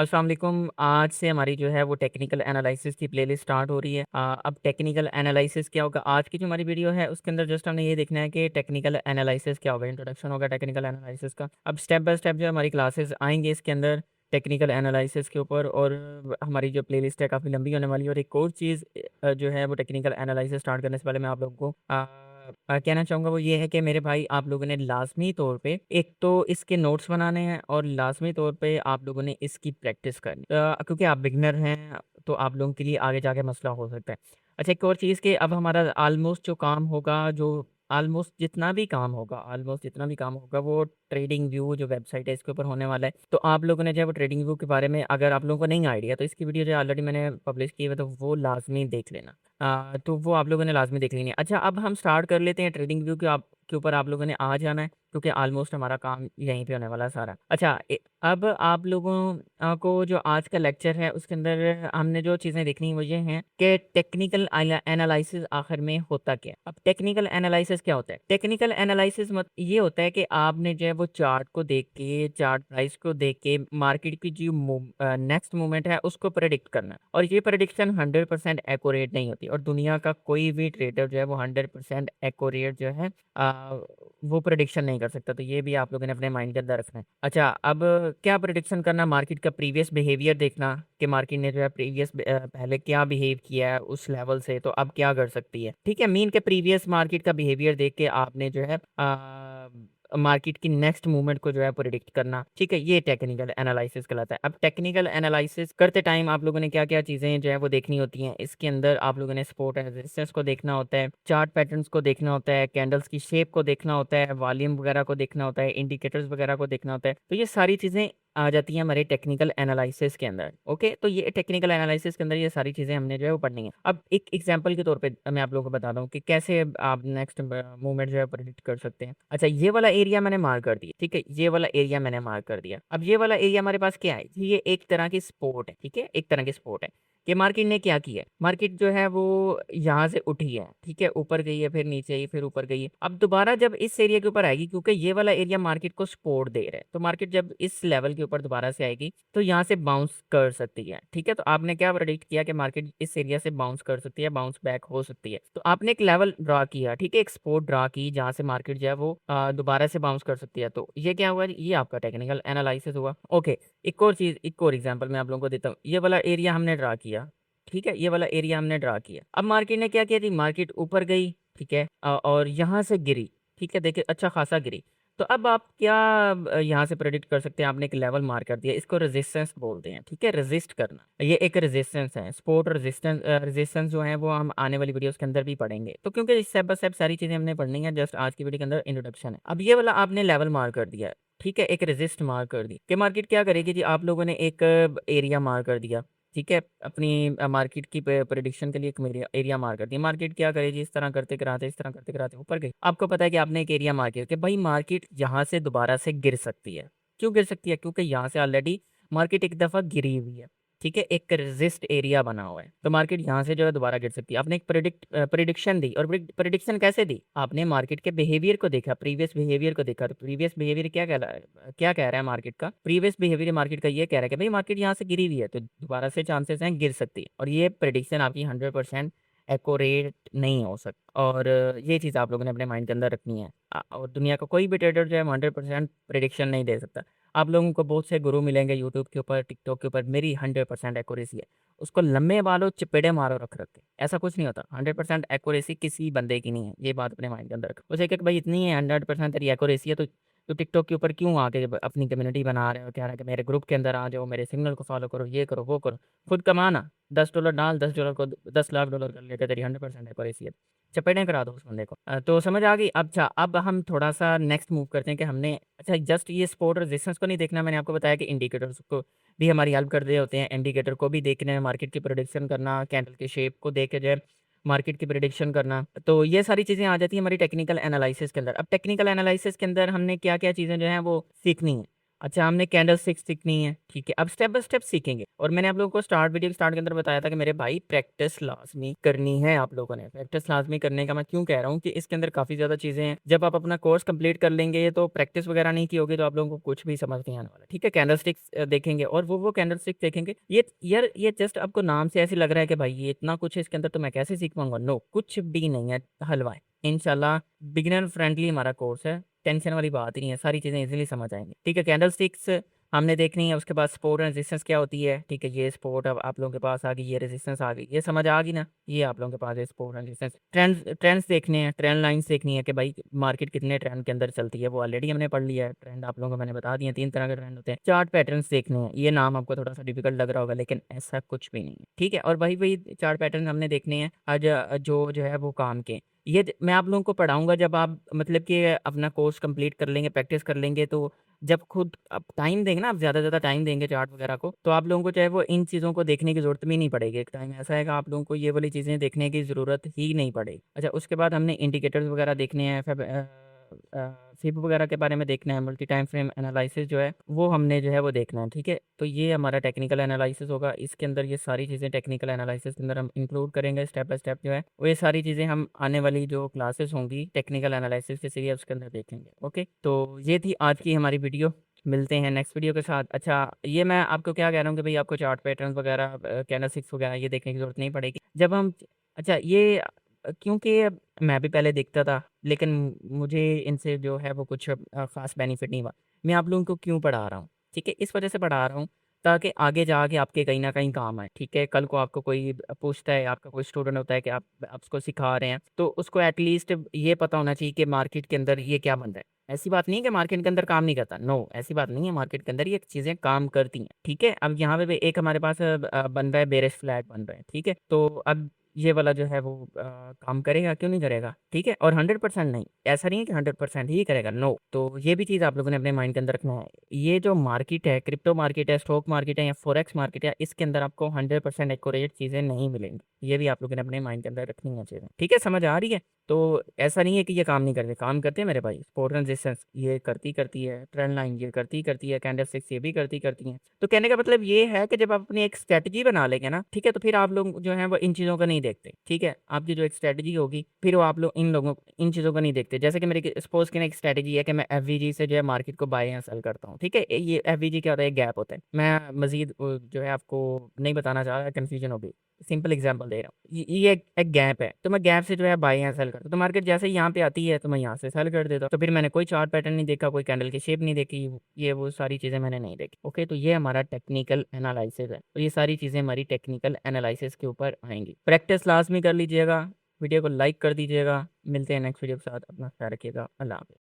अस्सलाम वालेकुम। आज से हमारी जो है वो टेक्निकल एनालिसिस की प्लेलिस्ट स्टार्ट हो रही है। अब टेक्निकल एनालिसिस क्या होगा, आज की जो हमारी वीडियो है उसके अंदर जस्ट हमने ये देखना है कि टेक्निकल एनालिसिस क्या होगा। इंट्रोडक्शन होगा टेक्निकल एनालिसिस का। अब स्टेप बाय स्टेप जो हमारी क्लासेस आएंगे इसके अंदर टेक्निकल एनालिसिस के ऊपर, और हमारी जो प्लेलिस्ट है काफ़ी लंबी होने वाली है। और एक और चीज़ जो है वो टेक्निकल एनालिसिस स्टार्ट करने से पहले मैं आप लोगों को कहना चाहूँगा वो ये है कि मेरे भाई आप लोगों ने लाज़मी तौर पे एक तो इसके नोट्स बनाने हैं, और लाज़मी तौर पे आप लोगों ने इसकी प्रैक्टिस करनी क्योंकि आप बिगिनर हैं, तो आप लोगों के लिए आगे जाके मसला हो सकता है। अच्छा, एक और चीज़ कि अब हमारा ऑलमोस्ट जो काम होगा, जो ऑलमोस्ट जितना भी काम होगा वो ट्रेडिंग व्यू जो वेबसाइट है इसके ऊपर होने वाला है। तो आप लोगों ने जो है वो ट्रेडिंग व्यू के बारे में, अगर आप लोगों को नहीं आइडिया, तो इसकी वीडियो जो ऑलरेडी मैंने पब्लिश की है तो वो लाज़मी देख लेना। तो वो आप लोगों ने लाज़मी देख लेनी है। अच्छा, अब हम स्टार्ट कर लेते हैं। ट्रेडिंग व्यू के ऊपर आप लोगों ने आ जाना है, क्योंकि ऑलमोस्ट हमारा काम यहीं पे होने वाला है सारा। अच्छा, अब आप लोगों को जो आज का लेक्चर है उसके अंदर हमने जो चीज़ें देखनी है वो ये हैं कि टेक्निकल एनालिसिस आखिर में होता क्या है। अब टेक्निकल एनालिसिस क्या होता है? टेक्निकल एनालिसिस मत ये होता है कि आपने जो है वो चार्ट को देख के, चार्ट प्राइस को देख के मार्केट की जो नेक्स्ट मूवमेंट है उसको प्रेडिक्ट करना है। और ये प्रेडिक्शन 100% एक्यूरेट नहीं होती, और दुनिया का कोई भी ट्रेडर जो है वो 100% एक्यूरेट जो है वो प्रेडिक्शन नहीं कर सकता। तो ये भी आप लोगों ने अपने माइंड के अंदर रखना है। अच्छा, अब क्या प्रेडिक्शन करना? मार्केट का प्रीवियस बिहेवियर देखना कि मार्केट ने जो है पहले क्या बिहेव किया है उस लेवल से, तो अब क्या कर सकती है। ठीक है, मीन के प्रीवियस मार्केट का बिहेवियर देख के आपने जो है मार्केट की नेक्स्ट मूवमेंट को जो है प्रिडिक्ट करना। ठीक है, ये टेक्निकल एनालिसिस कहलाता है। अब टेक्निकल एनालिसिस करते टाइम आप लोगों ने क्या क्या चीज़ें जो है वो देखनी होती हैं। इसके अंदर आप लोगों ने सपोर्ट एंड रेजिस्टेंस को देखना होता है, चार्ट पैटर्न्स को देखना होता है, कैंडल्स की शेप को देखना होता है, वॉल्यूम वगैरह को देखना होता है, इंडिकेटर्स वगैरह को देखना होता है। तो ये सारी चीज़ें आ जाती हैं हमारे टेक्निकल एनालिसिस के अंदर। ओके, तो ये टेक्निकल एनालिसिस के अंदर ये सारी चीज़ें हमने जो है वो पढ़नी है। अब एक एग्जांपल के तौर पे मैं आप लोगों को बताता हूँ कि कैसे आप नेक्स्ट मूवमेंट जो है प्रेडिक्ट कर सकते हैं। अच्छा, ये वाला एरिया मैंने मार्क कर दिया। ठीक है, ये वाला एरिया मैंने मार्क कर दिया। अब ये वाला एरिया हमारे पास क्या है? ये एक तरह की सपोर्ट है। ठीक है, एक तरह की सपोर्ट है कि मार्केट ने क्या किया है। मार्केट जो है वो यहाँ से उठी है। ठीक है, ऊपर गई है, फिर नीचे आई, फिर ऊपर गई है। अब दोबारा जब इस एरिया के ऊपर आएगी, क्योंकि ये वाला एरिया मार्केट को सपोर्ट दे रहा है, तो मार्केट जब इस लेवल के ऊपर दोबारा से आएगी तो यहाँ से बाउंस कर सकती है। ठीक है, तो आपने क्या प्रेडिक्ट किया कि मार्केट इस एरिया से बाउंस कर सकती है, बाउंस बैक हो सकती है। तो आपने एक लेवल ड्रा किया। ठीक है, एक सपोर्ट ड्रा की जहाँ से मार्केट जो है वो दोबारा से बाउंस कर सकती है। तो ये क्या हुआ? ये आपका टेक्निकल एनालिसिस हुआ। ओके, एक और चीज, एक और एग्जांपल मैं आप लोगों को देता हूँ। ये वाला एरिया हमने ड्रा किया। ठीक है, ये वाला एरिया हमने ड्रा किया। अब मार्केट ने क्या किया थी? मार्केट ऊपर गई। ठीक है, और यहाँ से गिरी। ठीक है, देखिए अच्छा खासा गिरी। तो अब आप क्या यहाँ से प्रेडिक्ट कर सकते हैं? आपने एक लेवल मार्क कर दिया, इसको रेजिस्टेंस बोलते हैं। ठीक है, रेजिस्ट करना, ये एक रेजिस्टेंस है। सपोर्ट और रेजिस्टेंस जो है वो हम आने वाली वीडियोस के अंदर भी पढ़ेंगे। तो क्योंकि स्टेप बाय स्टेप सारी चीज़ें हमने पढ़नी है, जस्ट आज की वीडियो के अंदर इंट्रोडक्शन है। अब ये वाला आपने लेवल मार्क कर दिया। ठीक है, एक रेजिस्ट मार्क कर दी कि मार्केट क्या करेगी जी। आप लोगों ने एक एरिया मार्क कर दिया। ठीक है, अपनी मार्केट की प्रेडिक्शन के लिए एक एरिया मार्क कर दिया। मार्केट क्या करेगी? इस तरह करते कराते, इस तरह करते कराते ऊपर गई। आपको पता है कि आपने एक एरिया मार्क किया कि भाई मार्केट यहाँ से दोबारा से गिर सकती है। क्यों गिर सकती है? क्योंकि यहाँ से ऑलरेडी मार्केट एक दफ़ा गिरी हुई है। ठीक है, एक रेजिस्ट एरिया बना हुआ है, तो मार्केट यहाँ से जो है दोबारा गिर सकती है। आपने एक प्रिडिक्शन दी, और प्रिडिक्शन कैसे दी? आपने मार्केट के बिहेवियर को देखा, प्रीवियस बिहेवियर को देखा। तो प्रीवियस बिहेवियर क्या कह रहा है, क्या कह रहा है मार्केट का? प्रीवियस बिहेवियर मार्केट का ये कह रहा है कि भाई मार्केट यहाँ से गिरी हुई है, तो दोबारा से चांसेस हैं गिर सकती है। और ये प्रिडिक्शन आपकी 100% एक्यूरेट नहीं हो सकता। और ये चीज़ आप लोगों ने अपने माइंड के अंदर रखनी है। और दुनिया का कोई भी ट्रेडर जो है 100% प्रिडिक्शन नहीं दे सकता। आप लोगों को बहुत से गुरु मिलेंगे यूट्यूब के ऊपर, टिकटॉक के ऊपर, मेरी 100% एक्यूरेसी है। उसको लम्बे बालों चपेड़े मारो रख रखे, ऐसा कुछ नहीं होता। 100% एक्यूरेसी किसी बंदे की नहीं है, ये बात अपने माइंड के अंदर रखो। उसे कि भाई इतनी है 100% तेरी एक्यूरेसी है, तो टिकटॉक के ऊपर क्यों आके अपनी कम्युनिटी बना रहे हो? कह रहे हैं कि मेरे ग्रुप के अंदर आ जाओ, मेरे सिग्नल को फॉलो करो, ये करो वो करो। खुद कमाना, $10 डाल, $10 को 10 लाख डॉलर कर लेकर तेरी 100% एक्यूरेसी है। चपेटें करा दो उस बंदे को। तो समझ आ गई। अच्छा, अब हम थोड़ा सा नेक्स्ट मूव करते हैं कि हमने, अच्छा जस्ट ये सपोर्ट और रेजिस्टेंस को नहीं देखना। मैंने आपको बताया कि इंडिकेटर्स को भी हमारी हेल्प कर रहे होते हैं। इंडिकेटर को भी देखना है, मार्केट की प्रोडिक्शन करना, कैंडल के शेप को देख के जो है मार्केट की प्रिडिक्शन करना। तो ये सारी चीज़ें आ जाती हैं हमारी टेक्निकल एनालिसिस के अंदर। अब टेक्निकल एनालिसिस के अंदर हमने क्या क्या चीज़ें जो हैं वो सीखनी है। अच्छा, हमने कैंडल स्टिक्स सीखनी है, ठीक है। अब स्टेप बाय स्टेप सीखेंगे। और मैंने आप लोगों को वीडियो स्टार्ट के अंदर बताया था कि मेरे भाई प्रैक्टिस लाज़मी करनी है आप लोगों ने। प्रैक्टिस लाज़मी करने का मैं क्यों कह रहा हूँ कि इसके अंदर काफ़ी ज़्यादा चीज़ें हैं। जब आप अपना कोर्स कंप्लीट कर लेंगे तो प्रैक्टिस वगैरह नहीं की होगी तो आप लोगों को कुछ भी समझ नहीं आने वाला, ठीक है। कैंडल स्टिक्स देखेंगे और वो कैंडल स्टिक देखेंगे। ये यार ये जस्ट आपको नाम से ऐसे लग रहा है कि भाई ये इतना कुछ है इसके अंदर तो मैं कैसे सीख पाऊँगा? नो, कुछ भी नहीं है, हलवा है। इंशाल्लाह बिगिनर फ्रेंडली हमारा कोर्स है। टेंशन वाली बात ही नहीं है, सारी चीज़ें ईज़िली समझ आएँगी, ठीक है। कैंडलस्टिक्स हमने देखनी है, उसके बाद सपोर्ट एंड रेजिस्टेंस क्या होती है, ठीक है। ये सपोर्ट अब आप लोगों के पास आ गई, ये रेजिस्टेंस आ गई, ये समझ आ गई ना? ये आप लोगों के पास है सपोर्ट एंड रेजिस्टेंस। ट्रेंड्स देखने हैं, ट्रेंड लाइन्स देखनी है कि भाई मार्केट कितने ट्रेंड के अंदर चलती है, वो ऑलरेडी हमने पढ़ लिया है। ट्रेंड आप लोगों को मैंने बता दिए, 3 तरह के ट्रेंड होते हैं। चार्ट पैटर्न्स देखने हैं, ये नाम आपको थोड़ा-सा डिफिकल्ट लग रहा होगा लेकिन ऐसा कुछ भी नहीं है, ठीक है। और वही चार्ट पैटर्न हमने देखने हैं आज जो है वो काम के। ये ज मैं आप लोगों को पढ़ाऊँगा जब आप मतलब कि अपना कोर्स कंप्लीट कर लेंगे, प्रैक्टिस कर लेंगे तो जब खुद आप टाइम देंगे ना, आप ज़्यादा से ज़्यादा टाइम देंगे चार्ट वगैरह को, तो आप लोगों को चाहे वो इन चीज़ों को देखने की ज़रूरत भी नहीं पड़ेगी। एक टाइम ऐसा आएगा आप लोगों को ये वाली चीज़ें देखने की ज़रूरत ही नहीं पड़ेगी। अच्छा, उसके बाद हमने इंडिकेटर्स वगैरह देखने हैं, फिब वगैरह के बारे में देखना है, मल्टी टाइम फ्रेम एनालिसिस जो है, वो हमने जो है वो देखना है, ठीक है। तो ये हमारा टेक्निकल एनालिसिस होगा, इसके अंदर ये सारी चीज़ें टेक्निकल एनालिसिस के अंदर हम इंक्लूड करेंगे स्टेप बाय स्टेप जो है, वो ये सारी चीज़ें हम आने वाली जो क्लासेस होंगी टेक्निकल एनालिसिस के ज़रिए उसके अंदर देखेंगे, ओके। तो ये थी आज की हमारी वीडियो, मिलते हैं नेक्स्ट वीडियो के साथ। अच्छा, ये मैं आपको क्या कह रहा हूँ कि भई आपको चार्ट पैटर्न्स वगैरह कैंडलस्टिक्स वगैरह ये देखने की ज़रूरत नहीं पड़ेगी। जब हम अच्छा ये क्योंकि मैं भी पहले देखता था, लेकिन मुझे इनसे जो है वो कुछ ख़ास बेनिफिट नहीं हुआ। मैं आप लोगों को क्यों पढ़ा रहा हूँ, ठीक है? इस वजह से पढ़ा रहा हूँ ताकि आगे जाके आपके कहीं न कहीं काम आए, ठीक है? कल को आपको कोई पूछता है, आपका कोई स्टूडेंट होता है कि आप उसको सिखा रहे हैं, तो उसको एट लीस्ट ये पता होना चाहिए कि मार्केट के अंदर ये क्या बन रहा है। ऐसी बात नहीं है कि मार्केट के अंदर काम नहीं करता, नो ऐसी बात नहीं है, मार्केट के अंदर ये चीज़ें काम करती हैं, ठीक है? अब यहाँ पे भी एक हमारे पास बन रहा है बेयरिश फ्लैग बन रहा है, ठीक है? तो अब ये वाला जो है वो काम करेगा, क्यों नहीं करेगा, ठीक है? और 100% नहीं, ऐसा नहीं है कि 100% ही करेगा, नो। तो ये भी चीज़ आप लोगों ने अपने माइंड के अंदर रखना है। ये जो मार्केट है, क्रिप्टो मार्केट है, स्टॉक मार्केट है या फॉरेक्स मार्केट है, इसके अंदर आपको 100% एक्यूरेट चीज़ें नहीं मिलेंगी। ये भी आप लोगों ने अपने माइंड के अंदर रखनी है चीज़ें, ठीक है? समझ आ रही है? तो ऐसा नहीं है कि ये काम नहीं करते, काम करते हैं मेरे भाई। सपोर्ट एंड रेजिस्टेंस ये करती है, ट्रेंड लाइन ये करती है, कैंडलस्टिक्स ये भी करती हैं। तो कहने का मतलब ये है कि जब आप अपनी एक स्ट्रैटेजी बना लेंगे ना, ठीक है? तो फिर आप लोग जो हैं वो इन चीज़ों को नहीं देखते, ठीक है? आपकी जो एक स्ट्रैटेजी होगी, फिर वो आप लोग इन चीज़ों को नहीं देखते। जैसे कि मेरी सपोज़ की एक स्ट्रैटेजी है कि मैं एफवीजी से जो है मार्केट को बाय या सेल करता हूँ, ठीक है? ये एफवीजी क्या होता है? एक गैप होता है। मैं मज़ीद जो है आपको नहीं बताना चाह रहा, कन्फ्यूज़न होगी। सिंपल एग्ज़ाम्पल दे रहा हूँ। ये एक गैप है, तो मैं गैप से जो है बाय या सेल करता हूँ। तो मार्केट जैसे ही यहाँ पे आती है, तो मैं यहाँ से सेल कर देता हूँ। तो फिर मैंने कोई चार्ट पैटर्न नहीं देखा, कोई कैंडल की शेप नहीं देखी, ये वो सारी चीज़ें मैंने नहीं देखी। ओके, तो ये हमारा टेक्निकल एनालिसिस है। तो ये सारी चीज़ें हमारी टेक्निकल एनालिसिस के ऊपर आएँगी। प्रैक्टिस लाज़मी कर लीजिएगा, वीडियो को लाइक कर दीजिएगा। मिलते हैं नेक्स्ट वीडियो के साथ, अपना ख्याल रखिएगा। अल्लाह हाफ़िज़।